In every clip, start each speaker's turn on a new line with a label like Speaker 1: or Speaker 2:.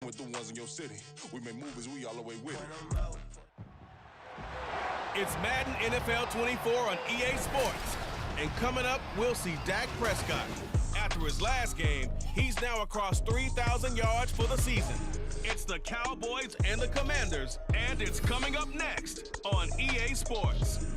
Speaker 1: with the ones in your city. We make movies, we all the way with it.
Speaker 2: It's Madden NFL 24 on EA Sports. And coming up, we'll see Dak Prescott. After his last game, he's now across 3,000 yards for the season. It's the Cowboys and the Commanders, and it's coming up next on EA Sports.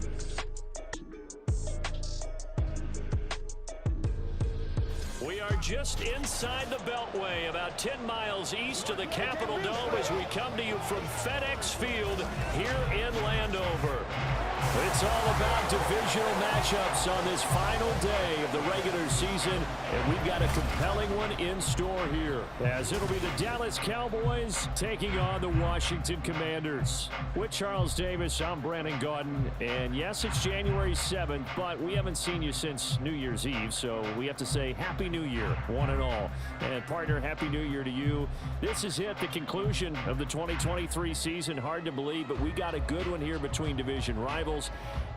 Speaker 3: We are just inside the Beltway, about 10 miles east of the Capitol Dome as we come to you from FedEx Field here in Landover. It's all about divisional matchups on this final day of the regular season, and we've got a compelling one in store here, as it'll be the Dallas Cowboys taking on the Washington Commanders. With Charles Davis, I'm Brandon Gaudin, and yes, it's January 7th, but we haven't seen you since New Year's Eve, so we have to say Happy New Year, one and all. And partner, Happy New Year to you. This is it, the conclusion of the 2023 season. Hard to believe, but we got a good one here between division rivals.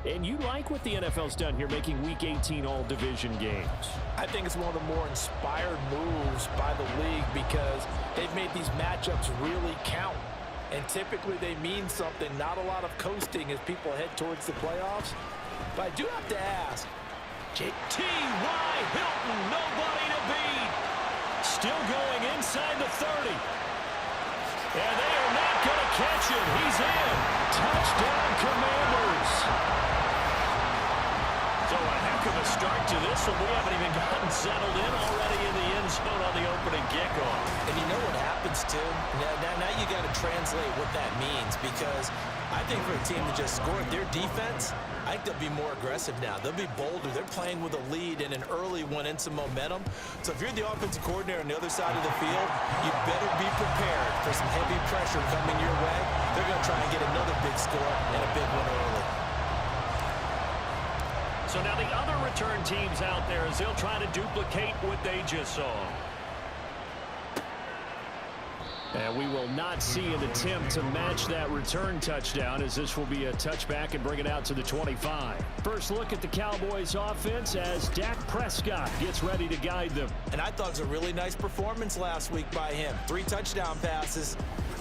Speaker 3: And you like what the NFL's done here, making Week 18 all-division games.
Speaker 4: I think it's one of the more inspired moves by the league because they've made these matchups really count. And typically they mean something, not a lot of coasting as people head towards the playoffs. But I do have to ask, T.Y. Hilton, nobody to beat. Still going inside the 30. And they are not going to catch him. He's in. Touchdown, Commanders. So a heck of a start to this one. We haven't even gotten settled in already in the end zone on the opening kickoff.
Speaker 5: And you know what happens, too? Now you got to translate what that means, because I think for a team to just score their defense, I think they'll be more aggressive now. They'll be bolder. They're playing with a lead and an early one and some momentum. So if you're the offensive coordinator on the other side of the field, you better be prepared for some heavy pressure coming your way. They're going to try and get another big score and a big one early.
Speaker 3: So now the other return teams out there as they'll try to duplicate what they just saw. And we will not see an attempt to match that return touchdown, as this will be a touchback and bring it out to the 25. First look at the Cowboys offense as Dak Prescott gets ready to guide them.
Speaker 5: And I thought it was a really nice performance last week by him. 3 touchdown passes.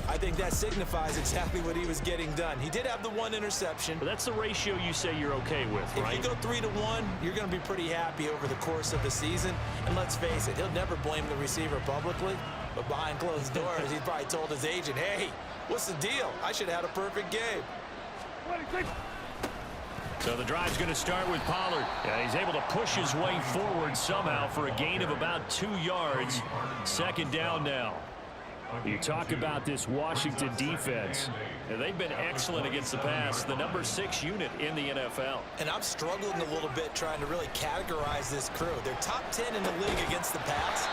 Speaker 5: I think that signifies exactly what he was getting done. He did have the 1 interception.
Speaker 3: But that's the ratio you say you're okay with, right?
Speaker 5: If you go 3-1, you're going to be pretty happy over the course of the season. And let's face it, he'll never blame the receiver publicly. But behind closed doors, he's probably told his agent, hey, what's the deal? I should have had a perfect game.
Speaker 3: So the drive's going to start with Pollard. Yeah, he's able to push his way forward somehow for a gain of about 2 yards. Second down now. You talk about this Washington defense. Yeah, they've been excellent against the pass, the number 6 unit in the NFL.
Speaker 5: And I'm struggling a little bit trying to really categorize this crew. They're top 10 in the league against the pass,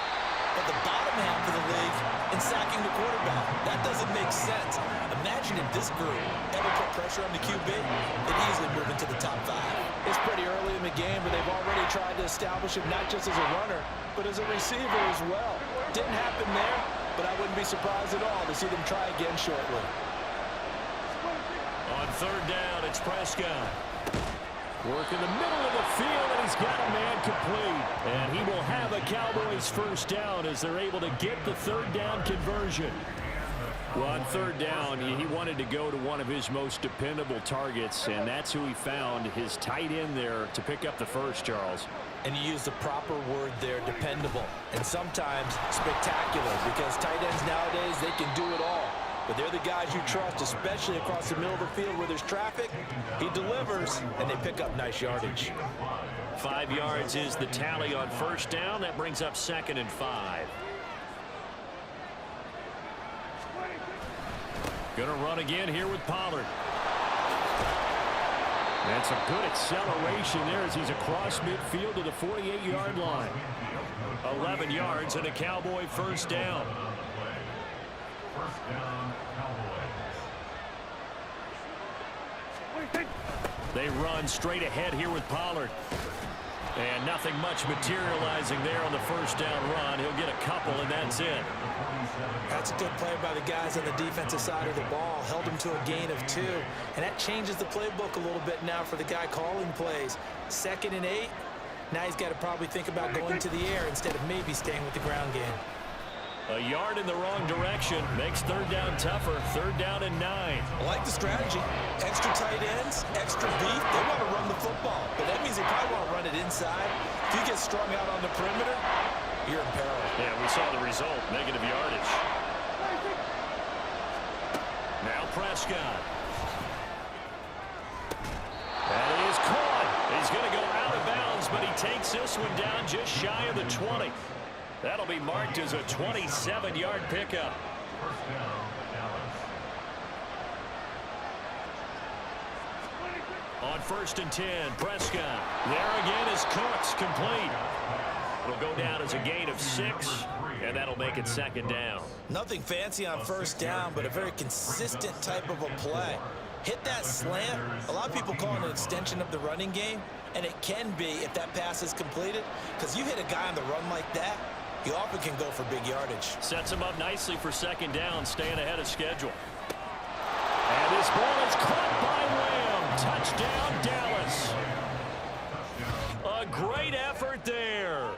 Speaker 5: but the bottom half of the league in sacking the quarterback. That doesn't make sense. Imagine if this group ever put pressure on the QB, they'd easily move into the top 5.
Speaker 4: It's pretty early in the game, but they've already tried to establish him not just as a runner, but as a receiver as well. Didn't happen there, but I wouldn't be surprised at all to see them try again shortly.
Speaker 3: On third down, it's Prescott. Work in the middle of the field, and he's got a man complete. And he will have a Cowboys first down as they're able to get the third down conversion. Well, on third down, he wanted to go to one of his most dependable targets, and that's who he found, his tight end there, to pick up the first, Charles.
Speaker 5: And you use the proper word there, dependable. And sometimes spectacular, because tight ends nowadays, they can do it all. But they're the guys you trust, especially across the middle of the field where there's traffic. He delivers, and they pick up nice yardage.
Speaker 3: 5 yards is the tally on first down. That brings up 2nd and 5. Gonna run again here with Pollard. That's a good acceleration there as he's across midfield to the 48-yard line. 11 yards and a Cowboy first down. They run straight ahead here with Pollard. And nothing much materializing there on the first down run. He'll get a couple, and that's it.
Speaker 5: That's a good play by the guys on the defensive side of the ball. Held him to a gain of 2. And that changes the playbook a little bit now for the guy calling plays. 2nd and 8. Now he's got to probably think about going to the air instead of maybe staying with the ground game.
Speaker 3: A yard in the wrong direction makes third down tougher. Third down and 9.
Speaker 5: I like the strategy. Extra tight ends, extra beef. They want to run the football, but that means they probably want to run it inside. If you get strung out on the perimeter, you're in peril.
Speaker 3: Yeah, we saw the result. Negative yardage. Now Prescott. That is caught. He's going to go out of bounds, but he takes this one down just shy of the 20. That'll be marked as a 27-yard pickup. On 1st and 10, Prescott. There again is Cooks, complete. It'll go down as a gain of 6, and that'll make it 2nd down.
Speaker 5: Nothing fancy on 1st down, but a very consistent type of a play. Hit that slant. A lot of people call it an extension of the running game, and it can be if that pass is completed, because you hit a guy on the run like that, you often can go for big yardage. Sets him up nicely for 2nd down, staying ahead of schedule.
Speaker 3: And this ball is caught by Lamb. Touchdown, Dallas. A great effort there.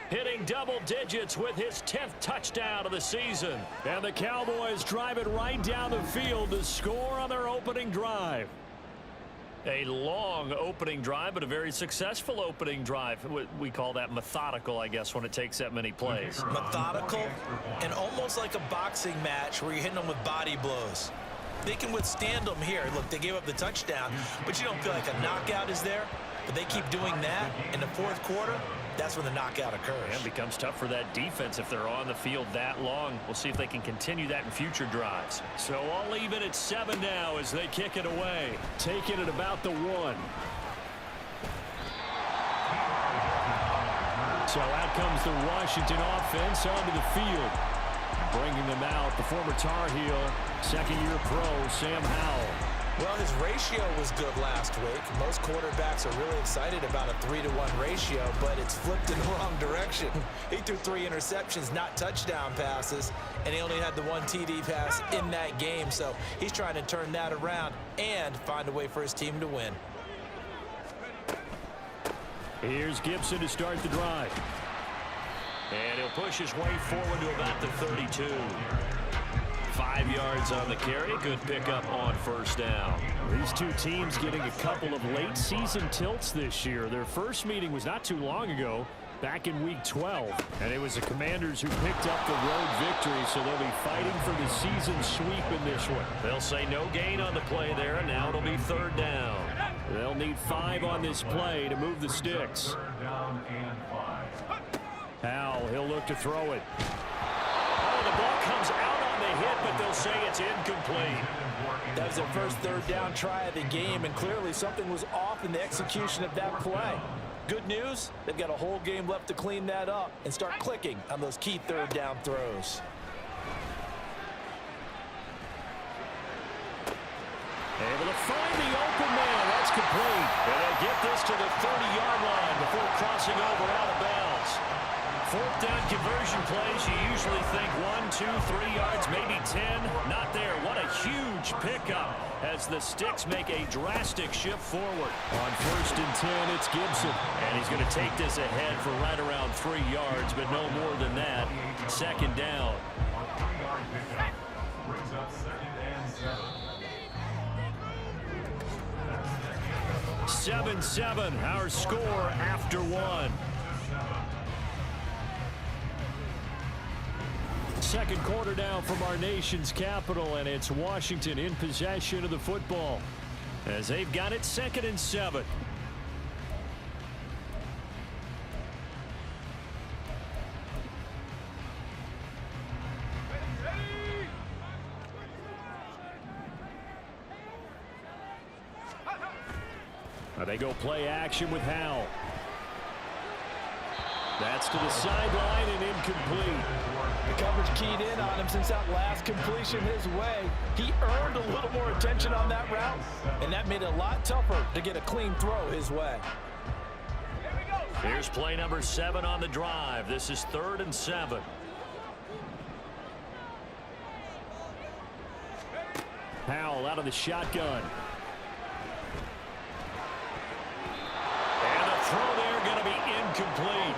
Speaker 3: Hitting double digits with his 10th touchdown of the season. And the Cowboys drive it right down the field to score on their opening drive. A long opening drive, but a very successful opening drive. We call that methodical, I guess, when it takes that many plays.
Speaker 5: Methodical and almost like a boxing match where you're hitting them with body blows. They can withstand them here. Look, they gave up the touchdown, but you don't feel like a knockout is there. But they keep doing that in the 4th quarter. That's when the knockout occurs.
Speaker 3: And it becomes tough for that defense if they're on the field that long. We'll see if they can continue that in future drives. So I'll leave it at 7 now as they kick it away. Taking it about the 1. So out comes the Washington offense onto the field. Bringing them out, the former Tar Heel, 2nd-year pro, Sam Howell.
Speaker 5: Well, his ratio was good last week. Most quarterbacks are really excited about a 3-to-1 ratio, but it's flipped in the wrong direction. He threw 3 interceptions, not touchdown passes, and he only had the 1 TD pass in that game. So he's trying to turn that around and find a way for his team to win.
Speaker 3: Here's Gibson to start the drive. And he'll push his way forward to about the 32. 5 yards on the carry. Good pickup on 1st down.
Speaker 2: These two teams getting a couple of late season tilts this year. Their first meeting was not too long ago, back in week 12. And it was the Commanders who picked up the road victory, so they'll be fighting for the season sweep in this one.
Speaker 3: They'll say no gain on the play there, and now it'll be 3rd down.
Speaker 2: They'll need 5 on this play to move the sticks. Howell, he'll look to throw it.
Speaker 3: Oh, the ball comes out on the hit, but they'll say it's incomplete.
Speaker 4: That was their first 3rd down try of the game, and clearly something was off in the execution of that play. Good news, they've got a whole game left to clean that up and start clicking on those key 3rd down throws.
Speaker 3: Able to find the open man. That's complete. And they'll get this to the 30-yard line before crossing over out of bounds. 4th down conversion plays, you usually think 1, 2, 3 yards, maybe 10. Not there. What a huge pickup as the sticks make a drastic shift forward.
Speaker 2: On 1st and 10, it's Gibson.
Speaker 3: And he's going to take this ahead for right around 3 yards, but no more than that. 2nd down. 7-7, our score after 1.
Speaker 2: 2nd quarter down from our nation's capital, and it's Washington in possession of the football as they've got it 2nd and 7. They go play action with Howell. That's to the sideline and incomplete.
Speaker 4: The coverage keyed in on him since that last completion his way. He earned a little more attention on that route, and that made it a lot tougher to get a clean throw his way.
Speaker 3: Here's play number 7 on the drive. This is 3rd and 7.
Speaker 2: Howell out of the shotgun.
Speaker 3: And the throw there going to be incomplete.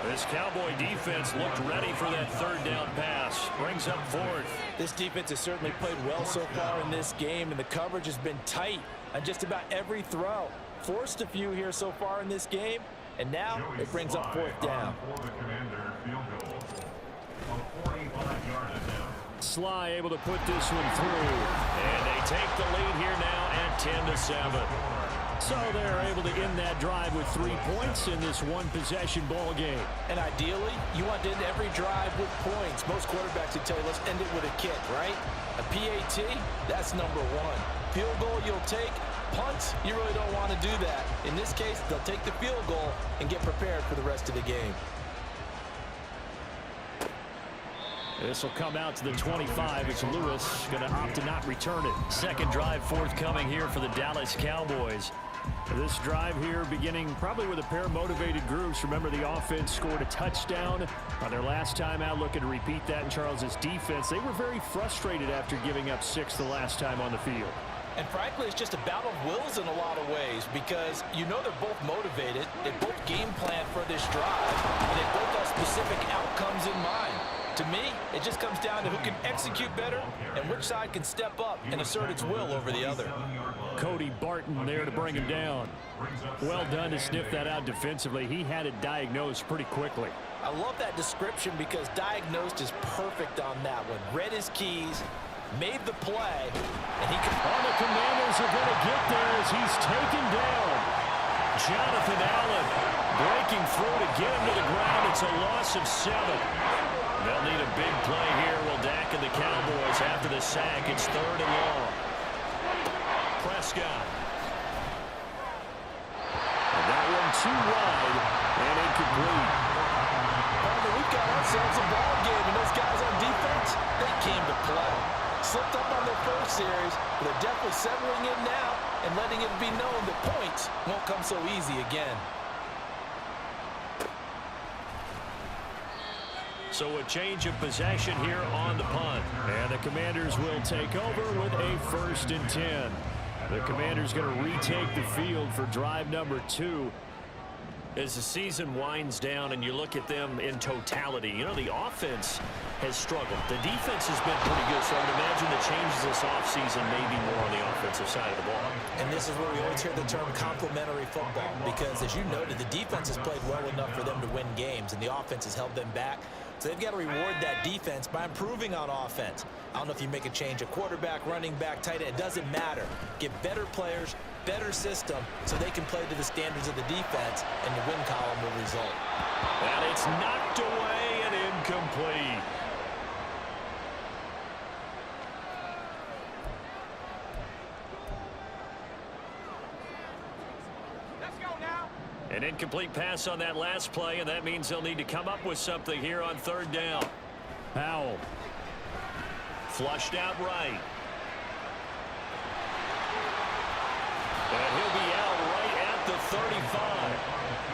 Speaker 3: This Cowboy defense looked ready for that third down pass. Brings up fourth.
Speaker 4: This defense has certainly played well so far in this game, and the coverage has been tight on just about every throw. Forced a few here so far in this game, and now it brings up fourth down.
Speaker 3: Sly able to put this one through. And they take the lead here now at 10-7. So they're able to end that drive with 3 points in this one-possession ball game.
Speaker 4: And ideally, you want to end every drive with points. Most quarterbacks would tell you, let's end it with a kick, right? A PAT, that's number one. Field goal you'll take. Punts, you really don't want to do that. In this case, they'll take the field goal and get prepared for the rest of the game.
Speaker 3: This will come out to the 25. It's Lewis going to opt to not return it. Second drive forthcoming here for the Dallas Cowboys. This drive here beginning probably with a pair of motivated groups. Remember, the offense scored a touchdown on their last time out. Looking to repeat that in Charles's defense. They were very frustrated after giving up 6 the last time on the field.
Speaker 4: And frankly, it's just a battle of wills in a lot of ways, because you know they're both motivated. They both game plan for this drive, and they both have specific outcomes in mind. To me, it just comes down to who can execute better and which side can step up and assert its will over the other.
Speaker 3: Cody Barton there to bring him down. Well done to sniff that out defensively. He had it diagnosed pretty quickly.
Speaker 4: I love that description because diagnosed is perfect on that one. Read his keys, made the play, and he can...
Speaker 3: Oh, the Commanders are going to get there as he's taken down. Jonathan Allen breaking through to get him to the ground. It's a loss of 7. They'll need a big play here. Will Dak and the Cowboys after the sack. It's 3rd and long. Prescott. And that one too wide and incomplete.
Speaker 4: We've got ourselves a ball game, and those guys on defense, they came to play. Slipped up on their first series, but they're definitely settling in now and letting it be known that points won't come so easy again.
Speaker 3: So a change of possession here on the punt. And the Commanders will take over with a 1st and 10. The Commanders going to retake the field for drive number 2. As the season winds down and you look at them in totality, you know, the offense has struggled. The defense has been pretty good, so I would imagine the changes this offseason may be more on the offensive side of the ball.
Speaker 5: And this is where we always hear the term complementary football, because as you noted, the defense has played well enough for them to win games, and the offense has held them back. So they've got to reward that defense by improving on offense. I don't know if you make a change at quarterback, running back, tight end. It doesn't matter. Get better players, better system, so they can play to the standards of the defense, and the win column will result.
Speaker 3: And it's knocked away and incomplete. An incomplete pass on that last play, and that means they'll need to come up with something here on 3rd down. Powell. Flushed out right. And he'll be out right at the 35.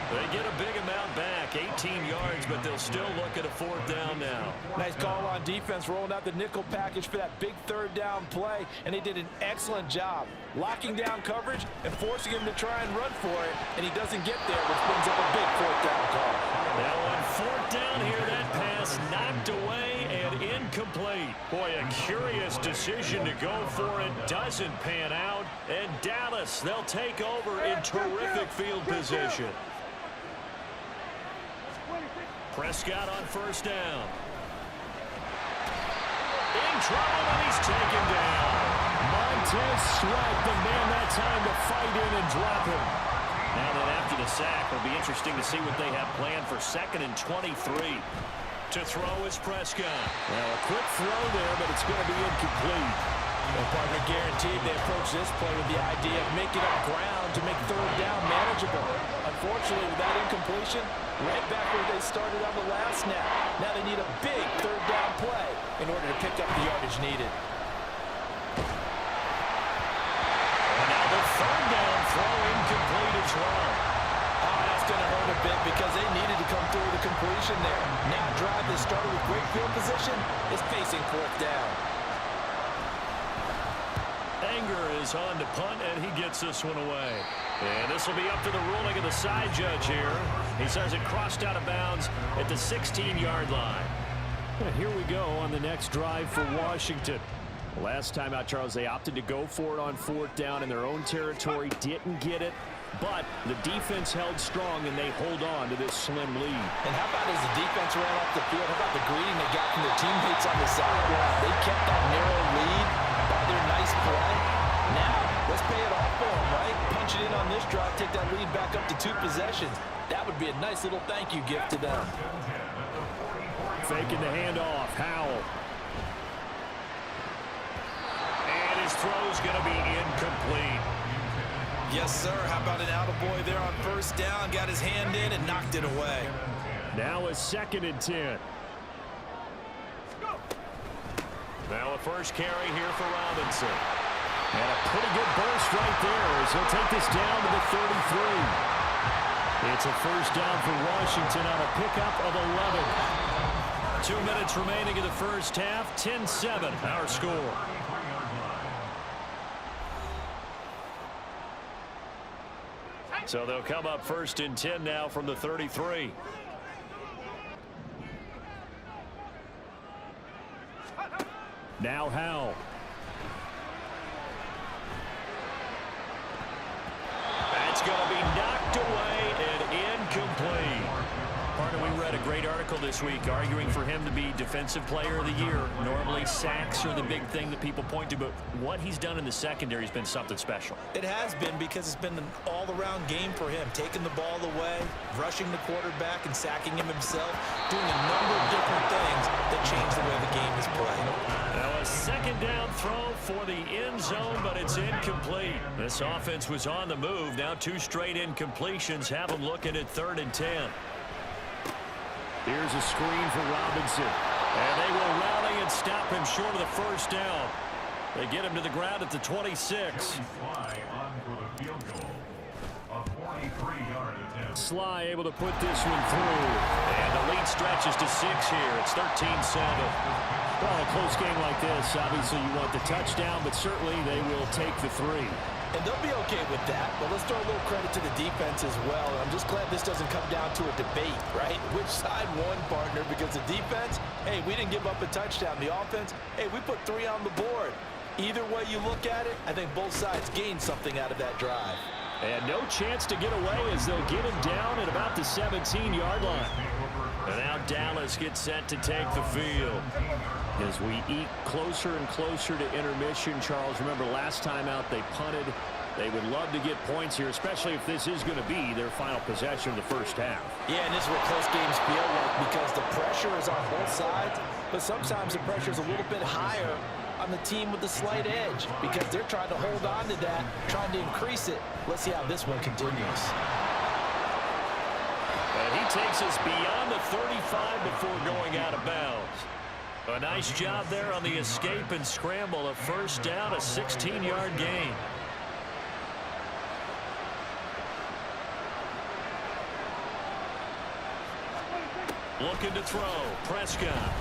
Speaker 3: They get a big amount back, 18 yards, but they'll still look at a 4th down now.
Speaker 4: Nice call on defense, rolling out the nickel package for that big 3rd down play, and they did an excellent job locking down coverage and forcing him to try and run for it, and he doesn't get there, which brings up a big 4th down call.
Speaker 3: Now on 4th down here, that pass knocked away and incomplete. Boy, a curious decision to go for it. Doesn't pan out, and Dallas, they'll take over in terrific field position. Prescott on 1st down. In trouble, and he's taken down. Montez Sweat, the man that time to fight in and drop him. Now that after the sack, it'll be interesting to see what they have planned for 2nd and 23. To throw is Prescott. Well, a quick throw there, but it's going to be incomplete.
Speaker 4: Well, partner, guaranteed they approach this play with the idea of making up ground to make 3rd down manageable. Unfortunately, with that incompletion, right back where they started on the last snap. Now they need a big 3rd down play in order to pick up the yardage needed.
Speaker 3: And now the 3rd down throw incomplete as well.
Speaker 4: Oh, that's going to hurt a bit because they needed to come through with a completion there. Now a drive that started with great field position is facing 4th down.
Speaker 3: Anger is on to punt, and he gets this one away. And this will be up to the ruling of the side judge here. He says it crossed out of bounds at the 16-yard line.
Speaker 6: And here we go on the next drive for Washington. Last time out, Charles, they opted to go for it on 4th down in their own territory. Didn't get it, but the defense held strong, and they hold on to this slim lead.
Speaker 4: And how about as the defense ran off the field, how about the greeting they got from their teammates on the sideline? They kept that narrow lead by their nice play. Now, let's pay it off for them, right? Punch it in on this drive, take that lead back up to 2 possessions. That would be a nice little thank you gift to them.
Speaker 6: Faking the handoff, Howell.
Speaker 3: And his throw's going to be incomplete.
Speaker 5: Yes, sir. How about an attaboy there on 1st down? Got his hand in and knocked it away.
Speaker 6: Now a 2nd and 10.
Speaker 3: Now a first carry here for Robinson.
Speaker 6: And a pretty good burst right there as he'll take this down to the 33. It's a 1st down for Washington on a pickup of 11.
Speaker 3: 2 minutes remaining in the first half. 10-7 our score. So they'll come up 1st and 10 now from the 33.
Speaker 6: Now Howell.
Speaker 3: That's going to be knocked away and incomplete. Partner, we read a great article this week arguing for him to be Defensive Player of the Year. Normally sacks are the big thing that people point to, but what he's done in the secondary has been something special.
Speaker 5: It has been because it's been an all-around game for him. Taking the ball away, rushing the quarterback, and sacking him himself. Doing a number of different things that change the way the game is played.
Speaker 3: Now a 2nd down throw for the end zone, but it's incomplete. This offense was on the move. Now 2 straight incompletions have them looking at 3rd and 10.
Speaker 6: Here's a screen for Robinson.
Speaker 3: And they will rally and stop him short of the 1st down. They get him to the ground at the 26.
Speaker 6: Sly able to put this one through.
Speaker 3: And the lead stretches to 6 here. It's 13-7.
Speaker 6: Well, a close game like this, obviously you want the touchdown, but certainly they will take the 3.
Speaker 4: And they'll be okay with that, but let's throw a little credit to the defense as well. I'm just glad this doesn't come down to a debate, right? Which side won, partner? Because the defense, hey, we didn't give up a touchdown. The offense, hey, we put 3 on the board. Either way you look at it, I think both sides gained something out of that drive.
Speaker 6: And no chance to get away as they'll get him down at about the 17-yard line.
Speaker 3: And now Dallas gets set to take the field.
Speaker 6: As we eat closer and closer to intermission, Charles, remember last time out they punted. They would love to get points here, especially if this is going to be their final possession of the first half.
Speaker 4: Yeah, and this is what close games feel like because the pressure is on both sides, but sometimes the pressure is a little bit higher on the team with the slight edge because they're trying to hold on to that, trying to increase it. Let's see how this one continues.
Speaker 3: And he takes us beyond the 35 before going out of bounds. A nice job there on the escape and scramble. A 1st down, a 16-yard gain. Looking to throw. Prescott.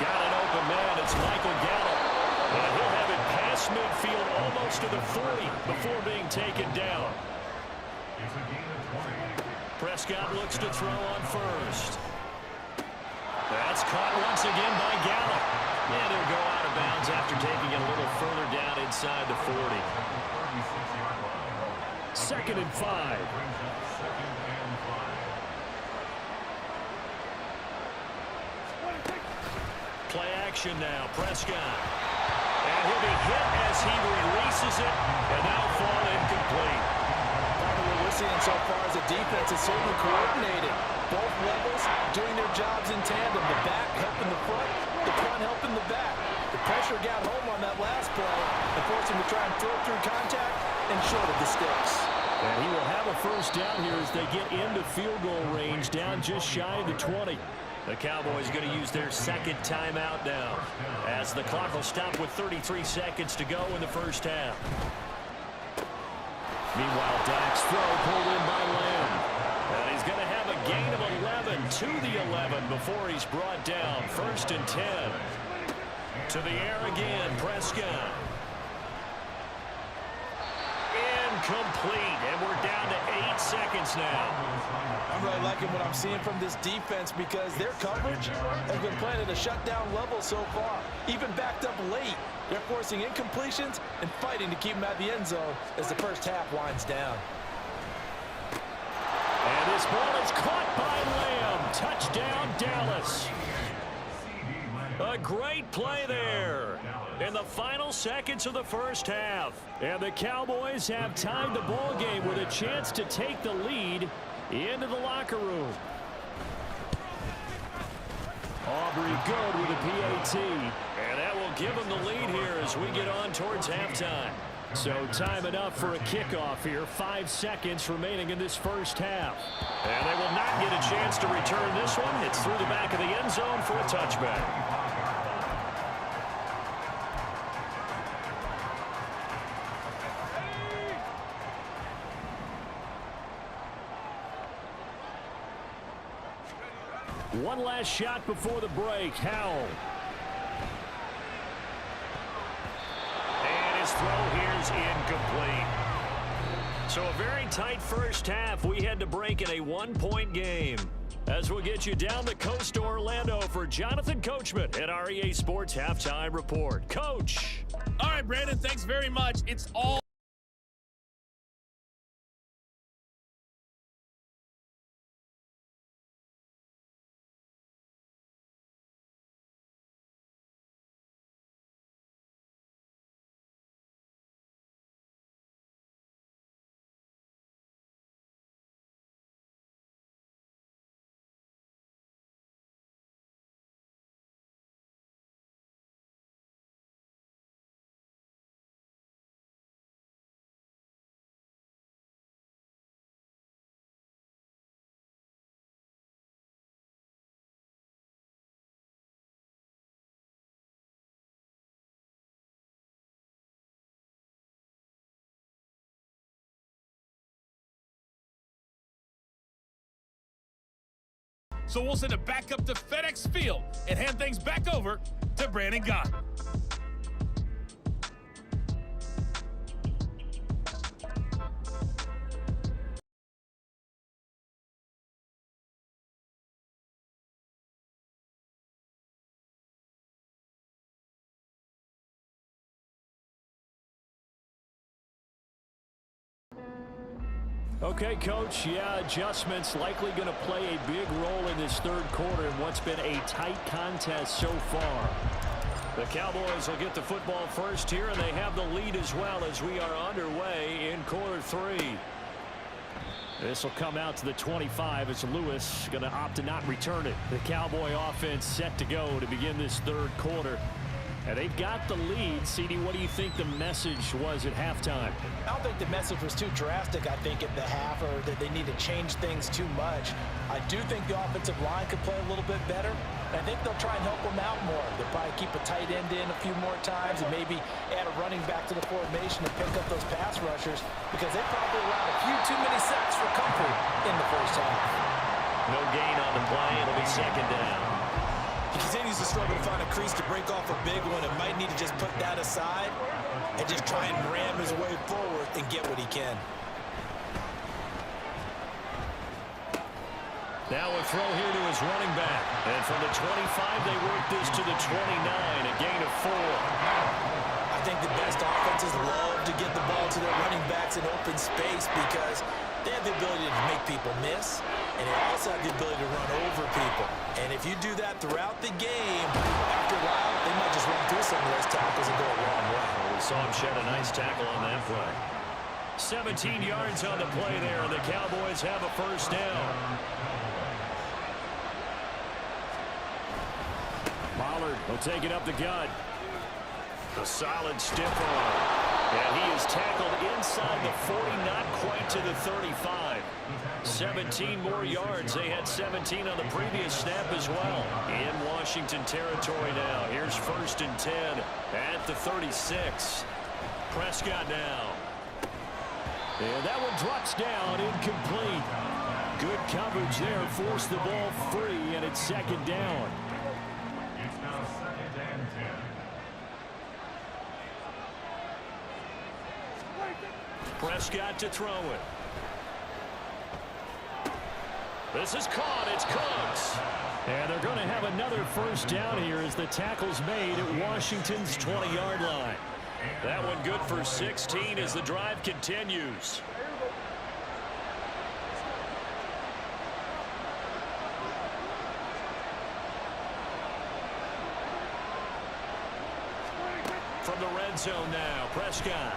Speaker 3: Got an open man. It's Michael Gallup. And he'll have it past midfield almost to the 40 before being taken down. Prescott looks to throw on 1st. That's caught once again by Gallup. And he'll go out of bounds after taking it a little further down inside the 40.
Speaker 6: 2nd and 5.
Speaker 3: Play action now. Prescott. And he'll be hit as he releases it. And that'll fall incomplete.
Speaker 4: What we're seeing so far is the defense is certainly coordinated. Both levels doing their jobs in tandem. The back helping the front helping the back. The pressure got home on that last play and forced him to try and throw through contact and short of the sticks.
Speaker 6: And he will have a 1st down here as they get into field goal range, down just shy of the 20.
Speaker 3: The Cowboys going to use their 2nd timeout now as the clock will stop with 33 seconds to go in the first half.
Speaker 6: Meanwhile, Dak's throw pulled in by Lamb.
Speaker 3: And he's going to have a gain of 11 to the 11 before he's brought down. 1st and 10. To the air again, Prescott. incomplete, and we're down to 8 seconds now.
Speaker 4: I'm really liking what I'm seeing from this defense because their coverage has been playing at a shutdown level so far. Even backed up late, they're forcing incompletions and fighting to keep them at the end zone as the first half winds down.
Speaker 3: And this ball is caught by Lamb. Touchdown, Dallas. A great play there in the final seconds of the first half. And the Cowboys have tied the ball game with a chance to take the lead into the locker room. Aubrey good with a PAT. And that will give them the lead here as we get on towards halftime. So time enough for a kickoff here. 5 seconds remaining in this first half. And they will not get a chance to return this one. It's through the back of the end zone for a touchback. One last shot before the break. Howell. And his throw here's incomplete. So a very tight first half. We had to break in a 1-point game. As we'll get you down the coast to Orlando for Jonathan Coachman at our EA Sports Halftime Report. Coach.
Speaker 7: All right, Brandon, thanks very much. It's all so we'll send it back up to FedEx Field and hand things back over to Brandon Gott.
Speaker 3: Okay, Coach, yeah, adjustments likely going to play a big role in this third quarter in what's been a tight contest so far. The Cowboys will get the football first here, and they have the lead as well as we are underway in quarter 3. This will come out to the 25 as Lewis going to opt to not return it. The Cowboy offense set to go to begin this third quarter. And they've got the lead. CD, what do you think the message was at halftime?
Speaker 4: I don't think the message was too drastic, I think, at the half, or that they need to change things too much. I do think the offensive line could play a little bit better. I think they'll try and help them out more. They'll probably keep a tight end in a few more times and maybe add a running back to the formation to pick up those pass rushers because they probably allowed a few too many sacks for comfort in the first half.
Speaker 3: No gain on the play. It'll be second down.
Speaker 5: He continues to struggle to find a crease to break off a big one and might need to just put that aside and just try and ram his way forward and get what he can.
Speaker 3: Now a throw here to his running back. And from the 25, they work this to the 29, a gain of 4.
Speaker 5: I think the best offenses love to get the ball to their running backs in open space because they have the ability to make people miss, and they also have the ability to run over people. And if you do that throughout the game, after a while, they might just run through some of those tackles and go a long way.
Speaker 3: Well, we saw him shed a nice tackle on that play. 17 yards on the play there, and the Cowboys have a first down. Pollard will take it up the gut. A solid stiff arm. And he is tackled inside the 40, not quite to the 35. 17 more yards. They had 17 on the previous snap as well. In Washington territory now. Here's 1st and 10 at the 36. Prescott now. And that one drops down, incomplete. Good coverage there, forced the ball free, and it's second down.
Speaker 8: It's now 2nd and 10.
Speaker 3: Prescott to throw it. This is caught. It's Cooks.
Speaker 6: And they're going to have another first down here as the tackle's made at Washington's 20-yard line.
Speaker 3: That one good for 16 as the drive continues. From the red zone now, Prescott.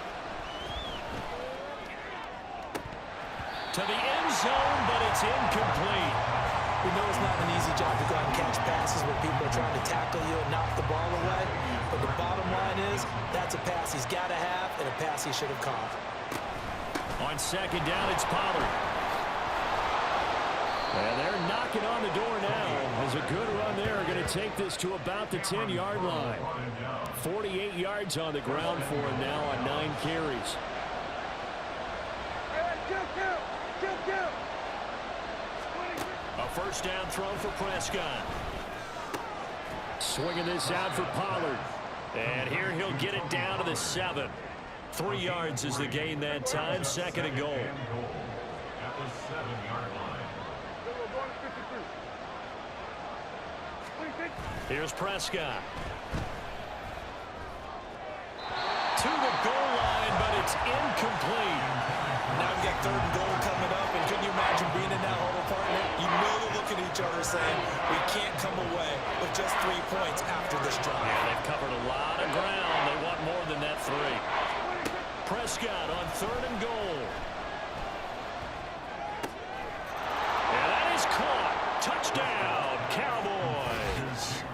Speaker 3: To the end zone, but it's incomplete.
Speaker 5: We know it's not an easy job to go out and catch passes when people are trying to tackle you and knock the ball away. But the bottom line is, that's a pass he's got to have and a pass he should have caught.
Speaker 6: On second down, it's Pollard. And they're knocking on the door now as a good run there are going to take this to about the 10-yard line. 48 yards on the ground for him now on 9 carries.
Speaker 3: A first down throw for Prescott.
Speaker 6: Swinging this out for Pollard.
Speaker 3: And here he'll get it down to the 7. 3 yards is the gain that time. Second and goal.
Speaker 8: At the 7-yard line.
Speaker 3: Here's Prescott. To the goal line, but it's incomplete.
Speaker 5: Now we got 3rd and goal coming up, and can you imagine being in that huddle, partner? You know they're looking at each other saying, we can't come away with just 3 points after this drive.
Speaker 3: Yeah, they've covered a lot of ground. They want more than that 3. Prescott on 3rd and goal. And that is caught. Touchdown, Cowboys.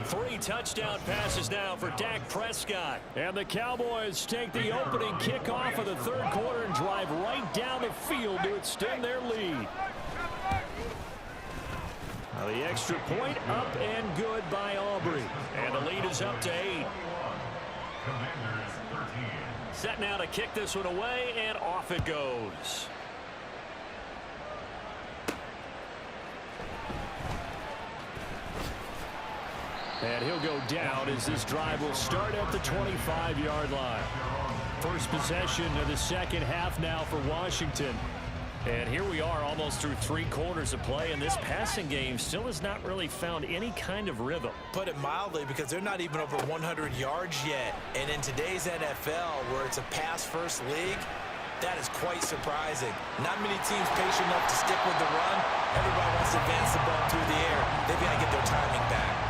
Speaker 3: 3 touchdown passes now for Dak Prescott.
Speaker 6: And the Cowboys take the opening kickoff of the 3rd quarter and drive right down the field to extend their lead. Now the extra point up and good by Aubrey.
Speaker 3: And the lead is up to 8.
Speaker 8: Commanders 13.
Speaker 3: Set now to kick this one away, and off it goes.
Speaker 6: And he'll go down as this drive will start at the 25-yard line. First possession of the second half now for Washington.
Speaker 3: And here we are almost through 3 quarters of play, and this passing game still has not really found any kind of rhythm.
Speaker 5: Put it mildly, because they're not even over 100 yards yet. And in today's NFL, where it's a pass-first league, that is quite surprising. Not many teams patient enough to stick with the run. Everybody wants to advance the ball through the air. They've got to get their timing back.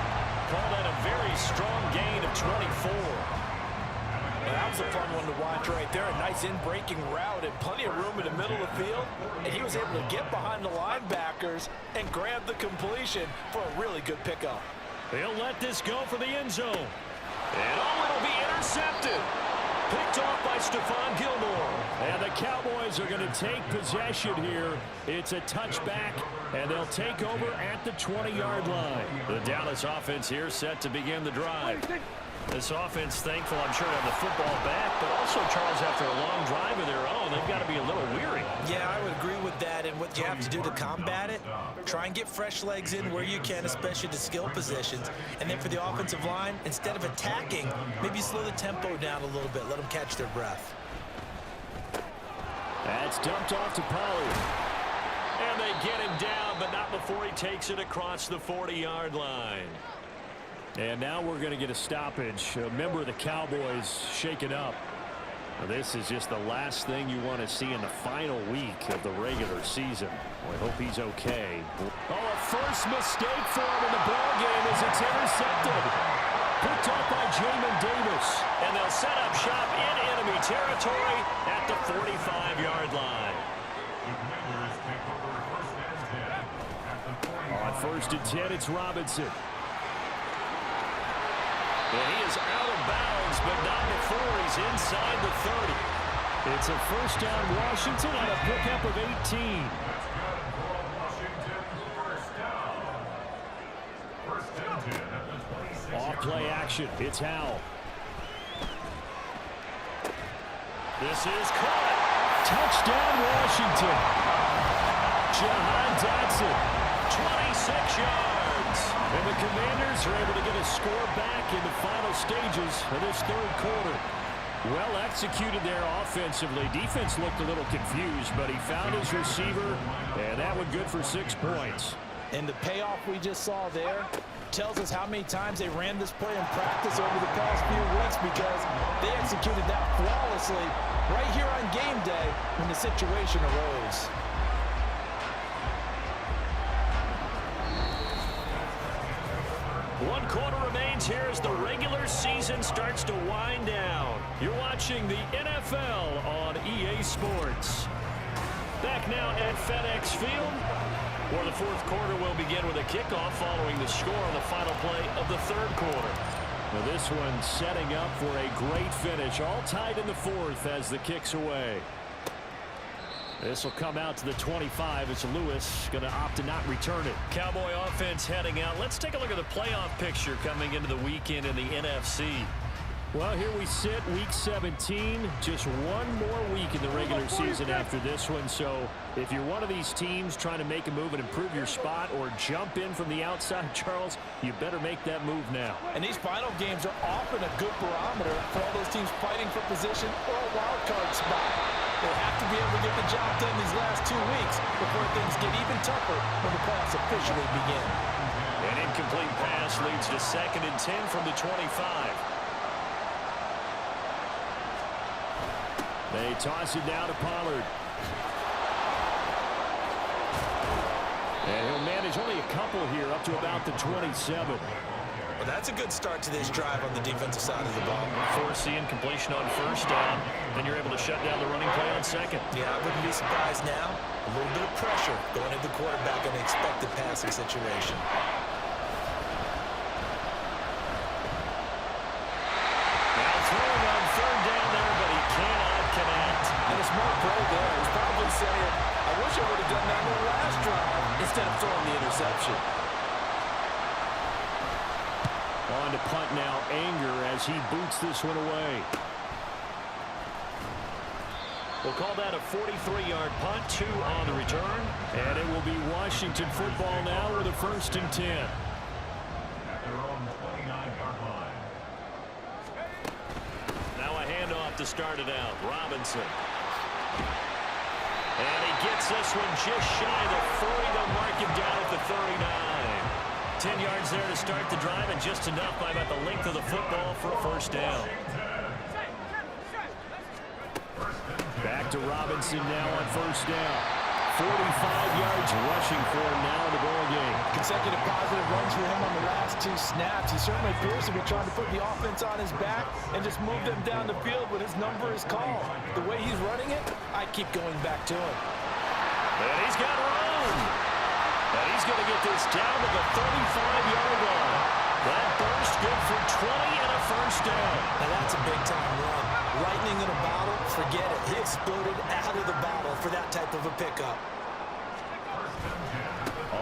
Speaker 3: Call that a very strong gain of 24.
Speaker 4: And that was a fun one to watch right there. A nice in-breaking route and plenty of room in the middle of the field. And he was able to get behind the linebackers and grab the completion for a really good pickup.
Speaker 3: They'll let this go for the end zone. And it'll be intercepted. Picked off by Stephon Gilmore.
Speaker 6: And the Cowboys are going to take possession here. It's a touchback, and they'll take over at the 20-yard line.
Speaker 3: The Dallas offense here set to begin the drive. This offense thankful, I'm sure, to have the football back, but also, Charles, after a long drive of their own, they've got to be a little weary.
Speaker 5: Yeah, I would agree with that. And what you have to do to combat it, try and get fresh legs in where you can, especially to skill positions. And then for the offensive line, instead of attacking, maybe slow the tempo down a little bit. Let them catch their breath.
Speaker 6: That's dumped off to Pollard.
Speaker 3: And they get him down, but not before he takes it across the 40-yard line.
Speaker 6: And now we're going to get a stoppage. A member of the Cowboys shaken up. Now, this is just the last thing you want to see in the final week of the regular season. We hope he's okay. Oh, a first mistake for him in the ballgame as it's intercepted. Picked up by Jamin Davis.
Speaker 3: And they'll set up shop in enemy territory at the 45-yard line.
Speaker 6: On 1st and 10, it's Robinson.
Speaker 3: And he is out of bounds, but not before he's inside the 30.
Speaker 6: It's a first down Washington on a pickup of 18. Off play action. It's Howell.
Speaker 3: This is caught.
Speaker 6: Touchdown Washington. Jahan Dotson.
Speaker 3: 26 yards.
Speaker 6: And the Commanders are able to get a score back in the final stages of this 3rd quarter. Well executed there offensively. Defense looked a little confused, but he found his receiver, and that one good for 6 points.
Speaker 4: And the payoff we just saw there tells us how many times they ran this play in practice over the past few weeks, because they executed that flawlessly right here on game day when the situation arose.
Speaker 3: One quarter remains here as the regular season starts to wind down. You're watching the NFL on EA Sports. Back now at FedEx Field, where the fourth quarter will begin with a kickoff following the score on the final play of the third quarter.
Speaker 6: Well, this one setting up for a great finish, all tied in the fourth as the kick's away. This will come out to the 25 as Lewis going to opt to not return it.
Speaker 3: Cowboy offense heading out. Let's take a look at the playoff picture coming into the weekend in the NFC.
Speaker 6: Well, here we sit, Week 17. Just one more week in the regular season after this one. So if you're one of these teams trying to make a move and improve your spot or jump in from the outside, Charles, you better make that move now.
Speaker 4: And these final games are often a good barometer for all those teams fighting for position or a wild card spot. They have to be able to get the job done these last 2 weeks before things get even tougher when the playoffs officially begin.
Speaker 3: An incomplete pass leads to 2nd and 10 from the 25.
Speaker 6: They toss it down to Pollard. And he'll manage only a couple here up to about the 27.
Speaker 5: Well, that's a good start to this drive on the defensive side of the ball.
Speaker 3: Force the incompletion on first down. Then you're able to shut down the running play on second.
Speaker 5: Yeah, I wouldn't be surprised now. A little bit of pressure going into the quarterback in an expected passing situation.
Speaker 3: Now throwing on third down there, but he cannot connect.
Speaker 4: And a smart play there. He's probably saying, I wish I would have done that in the last drive instead of throwing the interception.
Speaker 6: On to punt now, Anger, as he boots this one away.
Speaker 3: We'll call that a 43-yard punt, 2 on the return.
Speaker 6: And it will be Washington football now with a 1st and 10.
Speaker 8: At their own 29-yard line.
Speaker 3: Now a handoff to start it out. Robinson. And he gets this one just shy of the 40. They'll mark him down at the 39. 10 yards there to start the drive, and just enough by about the length of the football for a 1st down.
Speaker 6: Back to Robinson now on 1st down. 45 yards rushing for him now in the ball game.
Speaker 4: Consecutive positive runs for him on the last 2 snaps. He certainly appears to be trying to put the offense on his back and just move them down the field when his number is called. The way he's running it, I keep going back to him.
Speaker 3: And he's got room. And he's going to get this down to the 35-yard line. That burst good for 20 and a 1st down.
Speaker 5: Now that's a big-time run. Lightning in a bottle, forget it. He exploded out of the bottle for that type of a pickup.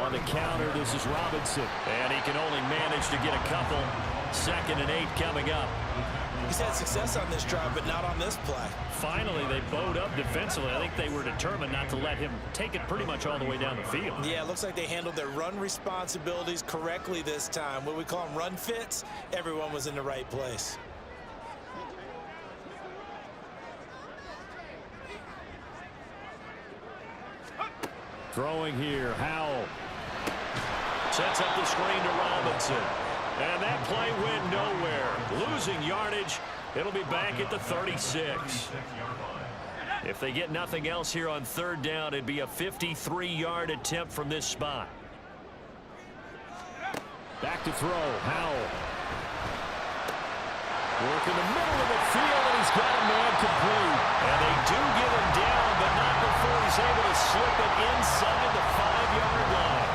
Speaker 6: On the counter, this is Robinson.
Speaker 3: And he can only manage to get a couple. 2nd and 8 coming up.
Speaker 5: He's had success on this drive, but not on this play.
Speaker 3: Finally, they bowed up defensively. I think they were determined not to let him take it pretty much all the way down the field.
Speaker 5: Yeah, it looks like they handled their run responsibilities correctly this time. What we call them run fits, everyone was in the right place.
Speaker 6: Throwing here, Howell.
Speaker 3: Sets up the screen to Robinson. And that play went nowhere. Losing yardage. It'll be back at the 36. If they get nothing else here on 3rd down, it'd be a 53-yard attempt from this spot.
Speaker 6: Back to throw, Howell. Work in the middle of the field, and he's got a man complete.
Speaker 3: And they do get him down, but not before he's able to slip it inside the 5-yard line.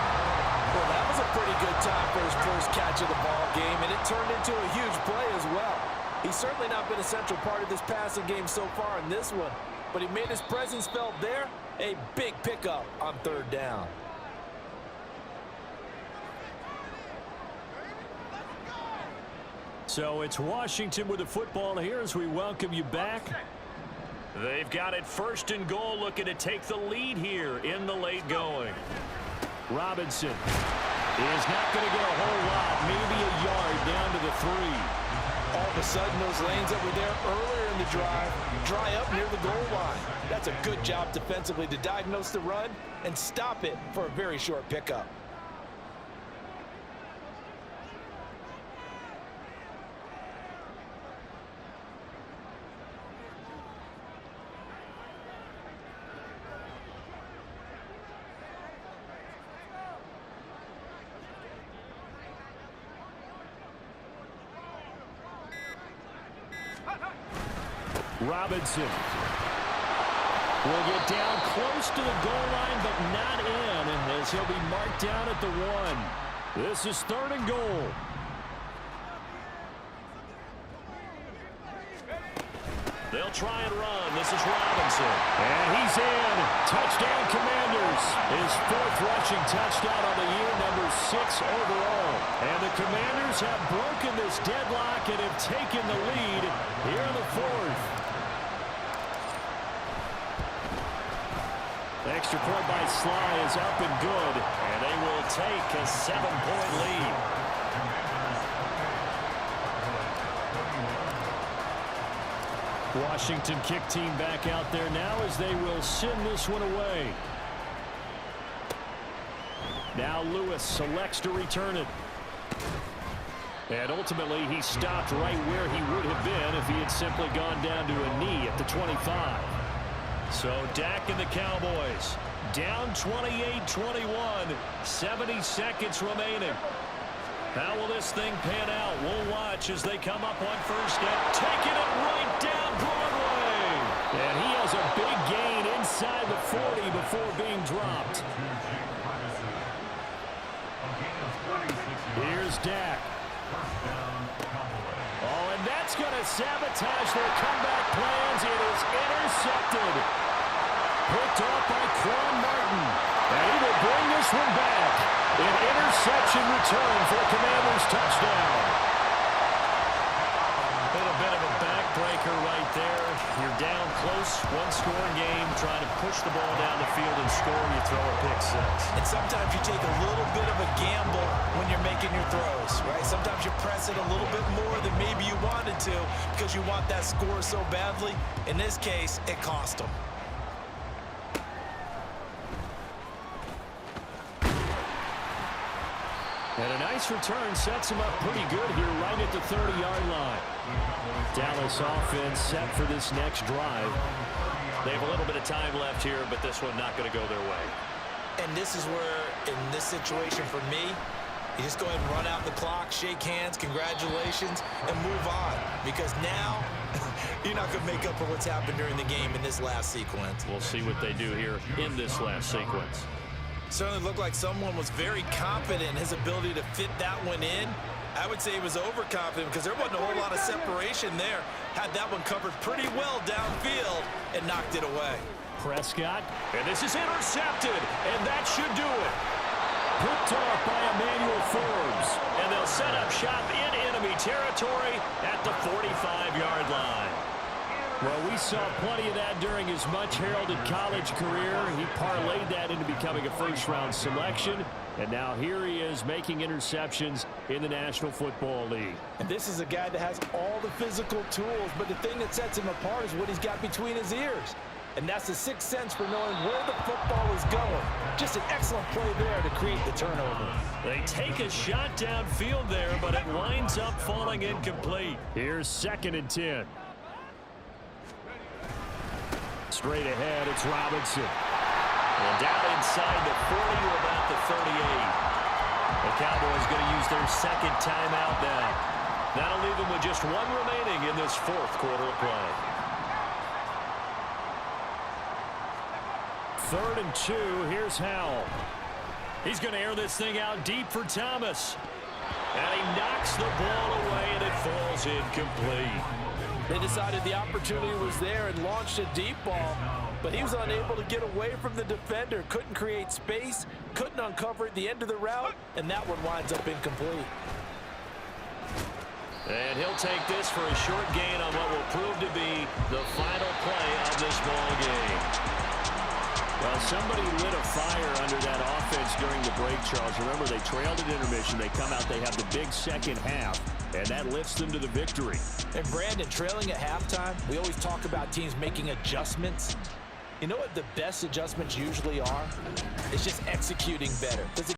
Speaker 4: Well, that was a pretty good time for his first catch of the ball game, and it turned into a huge play as well. He's certainly not been a central part of this passing game so far in this one, but he made his presence felt there. A big pickup on 3rd down.
Speaker 6: So it's Washington with the football here as we welcome you back.
Speaker 3: They've got it 1st and goal, looking to take the lead here in the late going.
Speaker 6: Robinson is not going to get a whole lot, maybe a yard down to the 3.
Speaker 4: All of a sudden, those lanes that were there earlier in the drive dry up near the goal line. That's a good job defensively to diagnose the run and stop it for a very short pickup.
Speaker 6: Robinson will get down close to the goal line, but not in, as he'll be marked down at the 1. This is 3rd and goal.
Speaker 3: They'll try and run. This is Robinson.
Speaker 6: And he's in. Touchdown, Commanders. His 4th rushing touchdown on the year, number 6 overall. And the Commanders have broken this deadlock and have taken the lead here in the 4th. Extra point by Sly is up and good.
Speaker 3: And they will take a 7-point lead.
Speaker 6: Washington kick team back out there now as they will send this one away. Now Lewis selects to return it. And ultimately he stopped right where he would have been if he had simply gone down to a knee at the 25.
Speaker 3: So Dak and the Cowboys down 28-21, 70 seconds remaining. How will this thing pan out? We'll watch as they come up on 1st down, taking it right down Broadway.
Speaker 6: And he has a big gain inside the 40 before being dropped. Here's Dak. Oh, and that's going to sabotage their comeback plans. It is intercepted. Picked off by Quan Martin. And he will bring this one back. An interception return for a Commanders touchdown.
Speaker 3: Little bit of a backbreaker right there. You're down close, 1-score game, trying to push the ball down the field and score, you throw a pick 6.
Speaker 4: And sometimes you take a little bit of a gamble when you're making your throws, right? Sometimes you press it a little bit more than maybe you wanted to because you want that score so badly. In this case, it cost them.
Speaker 6: And a nice return sets him up pretty good here right at the 30-yard line. Dallas offense set for this next drive.
Speaker 3: They have a little bit of time left here, but this one not going to go their way.
Speaker 4: And this is where, in this situation for me, you just go ahead and run out the clock, shake hands, congratulations, and move on. Because now, you're not going to make up for what's happened during the game in this last sequence.
Speaker 3: We'll see what they do here in this last sequence.
Speaker 4: Certainly looked like someone was very confident in his ability to fit that one in. I would say he was overconfident because there wasn't a whole lot of separation there. Had that one covered pretty well downfield and knocked it away.
Speaker 6: Prescott.
Speaker 3: And this is intercepted, and that should do it.
Speaker 6: Picked off by Emmanuel Forbes.
Speaker 3: And they'll set up shop in enemy territory at the 45-yard line.
Speaker 6: Well, we saw plenty of that during his much-heralded college career. He parlayed that into becoming a first-round selection. And now here he is making interceptions in the National Football League.
Speaker 4: And this is a guy that has all the physical tools, but the thing that sets him apart is what he's got between his ears. And that's the sixth sense for knowing where the football is going. Just an excellent play there to create the turnover.
Speaker 3: They take a shot downfield there, but it winds up falling incomplete.
Speaker 6: Here's 2nd and 10. Straight ahead, it's Robinson.
Speaker 3: And down inside the 40 to about the 38. The Cowboys going to use their 2nd timeout now. That'll leave them with just 1 remaining in this 4th quarter of play.
Speaker 6: 3rd and 2, here's Howell. He's going to air this thing out deep for Thomas.
Speaker 3: And he knocks the ball away, and it falls incomplete.
Speaker 4: They decided the opportunity was there and launched a deep ball, but he was unable to get away from the defender, couldn't create space, couldn't uncover at the end of the route, and that one winds up incomplete.
Speaker 3: And he'll take this for a short gain on what will prove to be the final play of this ball game.
Speaker 6: Well, somebody lit a fire under that offense during the break, Charles. Remember, they trailed at intermission. They come out, they have the big second half, and that lifts them to the victory.
Speaker 4: And Brandon, trailing at halftime, we always talk about teams making adjustments. You know what the best adjustments usually are? It's just executing better. Because